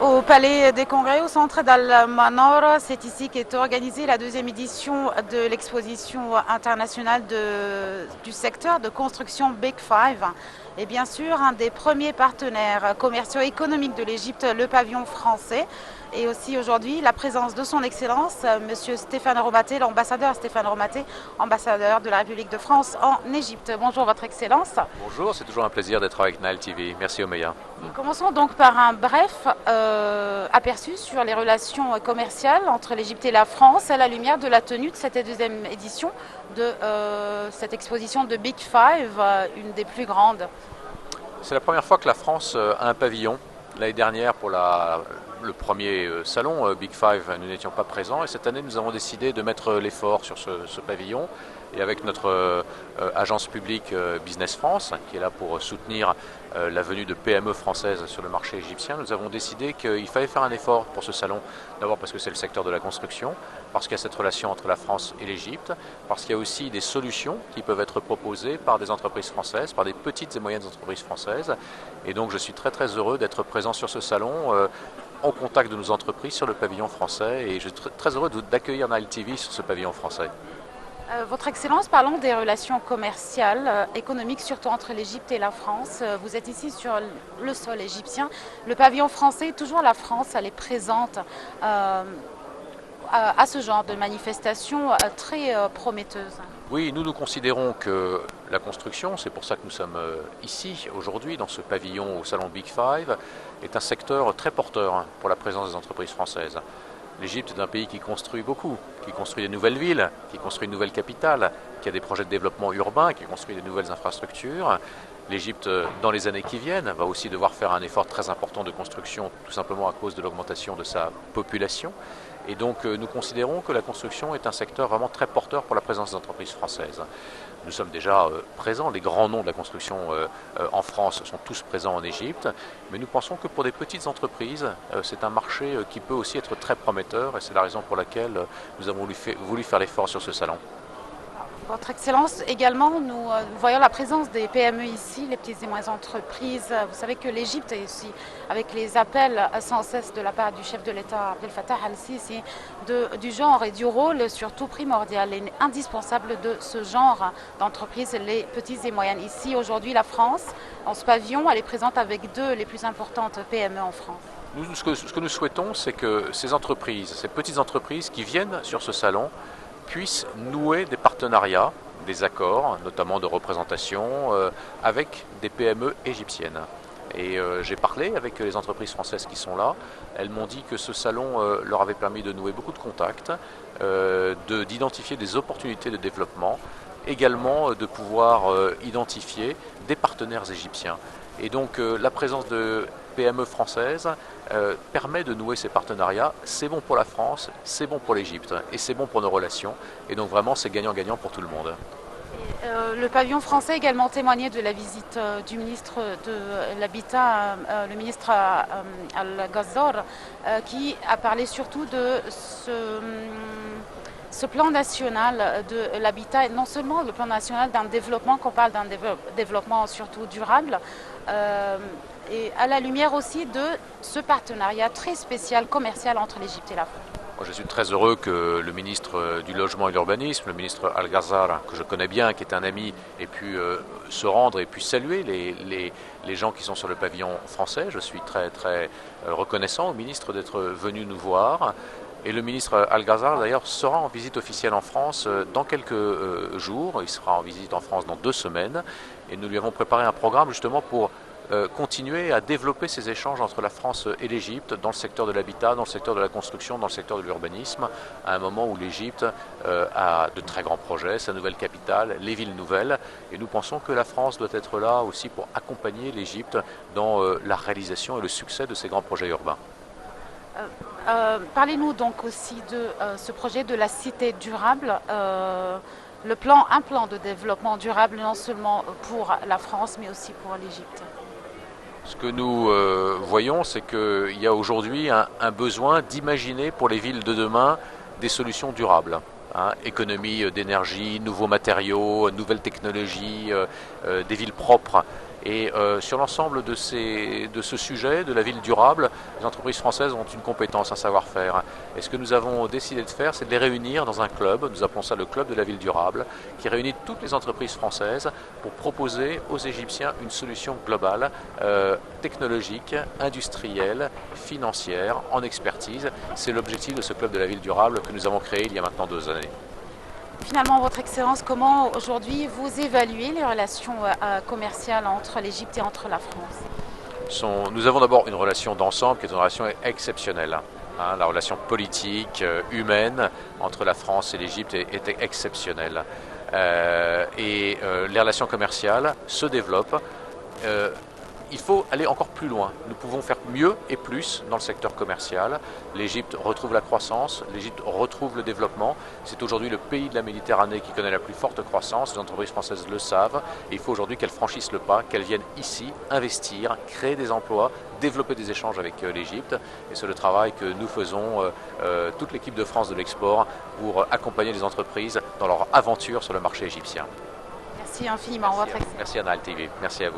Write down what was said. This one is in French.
Au Palais des Congrès, au centre d'Al-Manor, c'est ici qu'est organisée la deuxième édition de l'exposition internationale du secteur de construction Big Five. Et bien sûr, un des premiers partenaires commerciaux et économiques de l'Égypte, le pavillon français. Et aussi aujourd'hui, la présence de son Excellence, Monsieur Stéphane Romaté, l'ambassadeur Stéphane Romaté, ambassadeur de la République de France en Égypte. Bonjour, Votre Excellence. Bonjour, c'est toujours un plaisir d'être avec Nile TV. Merci Omeya. Commençons donc par un bref aperçu sur les relations commerciales entre l'Égypte et la France à la lumière de la tenue de cette deuxième édition de cette exposition de Big Five, une des plus grandes. C'est la première fois que la France a un pavillon. L'année dernière, pour le premier salon Big Five, nous n'étions pas présents et cette année, nous avons décidé de mettre l'effort sur ce pavillon. Et avec notre agence publique Business France, qui est là pour soutenir la venue de PME françaises sur le marché égyptien, nous avons décidé qu'il fallait faire un effort pour ce salon. D'abord parce que c'est le secteur de la construction, parce qu'il y a cette relation entre la France et l'Égypte, parce qu'il y a aussi des solutions qui peuvent être proposées par des entreprises françaises, par des petites et moyennes entreprises françaises. Et donc je suis très très heureux d'être présent sur ce salon en contact de nos entreprises sur le pavillon français et je suis très heureux d'accueillir Nile TV sur ce pavillon français. Votre Excellence, parlons des relations commerciales, économiques, surtout entre l'Égypte et la France. Vous êtes ici sur le sol égyptien. Le pavillon français, toujours la France, elle est présente à ce genre de manifestation très prometteuse. Oui, nous considérons que la construction, c'est pour ça que nous sommes ici aujourd'hui dans ce pavillon au salon Big Five, est un secteur très porteur pour la présence des entreprises françaises. L'Égypte est un pays qui construit beaucoup, qui construit des nouvelles villes, qui construit une nouvelle capitale, qui a des projets de développement urbain, qui construit des nouvelles infrastructures. L'Égypte, dans les années qui viennent, va aussi devoir faire un effort très important de construction, tout simplement à cause de l'augmentation de sa population. Et donc nous considérons que la construction est un secteur vraiment très porteur pour la présence des entreprises françaises. Nous sommes déjà présents, les grands noms de la construction en France sont tous présents en Égypte, mais nous pensons que pour des petites entreprises, c'est un marché qui peut aussi être très prometteur et c'est la raison pour laquelle nous avons voulu faire l'effort sur ce salon. Votre Excellence, également, nous voyons la présence des PME ici, les petites et moyennes entreprises. Vous savez que l'Égypte est aussi, avec les appels sans cesse de la part du chef de l'État, Abdel Fattah al-Sisi, du genre et du rôle surtout primordial et indispensable de ce genre d'entreprises, les petites et moyennes. Ici, aujourd'hui, la France, en ce pavillon, elle est présente avec deux les plus importantes PME en France. Ce que nous souhaitons, c'est que ces entreprises, ces petites entreprises qui viennent sur ce salon, puissent nouer des partenariats, des accords, notamment de représentation, avec des PME égyptiennes. Et j'ai parlé avec les entreprises françaises qui sont là. Elles m'ont dit que ce salon leur avait permis de nouer beaucoup de contacts, d'identifier des opportunités de développement, également de pouvoir identifier des partenaires égyptiens. Et donc la présence de PME françaises permet de nouer ces partenariats. C'est bon pour la France, c'est bon pour l'Égypte et c'est bon pour nos relations. Et donc vraiment c'est gagnant-gagnant pour tout le monde. Le pavillon français a également témoigné de la visite du ministre de l'Habitat, le ministre Al-Ghazor, qui a parlé surtout de ce plan national de l'habitat, et non seulement le plan national d'un développement, qu'on parle d'un développement surtout durable, et à la lumière aussi de ce partenariat très spécial commercial entre l'Égypte et la France. Moi, je suis très heureux que le ministre du Logement et de l'Urbanisme, le ministre Al-Ghazar, que je connais bien, qui est un ami, ait pu se rendre et pu saluer les gens qui sont sur le pavillon français. Je suis très très reconnaissant au ministre d'être venu nous voir. Et le ministre Al-Ghazar, d'ailleurs, sera en visite officielle en France dans quelques jours. Il sera en visite en France dans 2 semaines. Et nous lui avons préparé un programme justement pour continuer à développer ces échanges entre la France et l'Égypte dans le secteur de l'habitat, dans le secteur de la construction, dans le secteur de l'urbanisme, à un moment où l'Égypte a de très grands projets, sa nouvelle capitale, les villes nouvelles. Et nous pensons que la France doit être là aussi pour accompagner l'Égypte dans la réalisation et le succès de ces grands projets urbains. Parlez-nous donc aussi de ce projet de la cité durable. Un plan de développement durable non seulement pour la France mais aussi pour l'Égypte. Ce que nous voyons, c'est qu'il y a aujourd'hui un besoin d'imaginer pour les villes de demain des solutions durables. Économie d'énergie, nouveaux matériaux, nouvelles technologies, des villes propres. Et sur l'ensemble de ce sujet, de la ville durable, les entreprises françaises ont une compétence, un savoir-faire. Et ce que nous avons décidé de faire, c'est de les réunir dans un club, nous appelons ça le club de la ville durable, qui réunit toutes les entreprises françaises pour proposer aux Égyptiens une solution globale, technologique, industrielle, financière, en expertise. C'est l'objectif de ce club de la ville durable que nous avons créé il y a maintenant 2 années. Finalement, Votre Excellence, comment aujourd'hui vous évaluez les relations commerciales entre l'Égypte et entre la France? Nous avons d'abord une relation d'ensemble qui est une relation exceptionnelle. La relation politique, humaine entre la France et l'Égypte est exceptionnelle. Les relations commerciales se développent. Il faut aller encore plus loin. Nous pouvons faire mieux et plus dans le secteur commercial. L'Égypte retrouve la croissance, l'Égypte retrouve le développement. C'est aujourd'hui le pays de la Méditerranée qui connaît la plus forte croissance. Les entreprises françaises le savent. Et il faut aujourd'hui qu'elles franchissent le pas, qu'elles viennent ici investir, créer des emplois, développer des échanges avec l'Égypte. Et c'est le travail que nous faisons, toute l'équipe de France de l'export, pour accompagner les entreprises dans leur aventure sur le marché égyptien. Merci infiniment, Votre Excellence. Merci Anna TV. Merci à vous.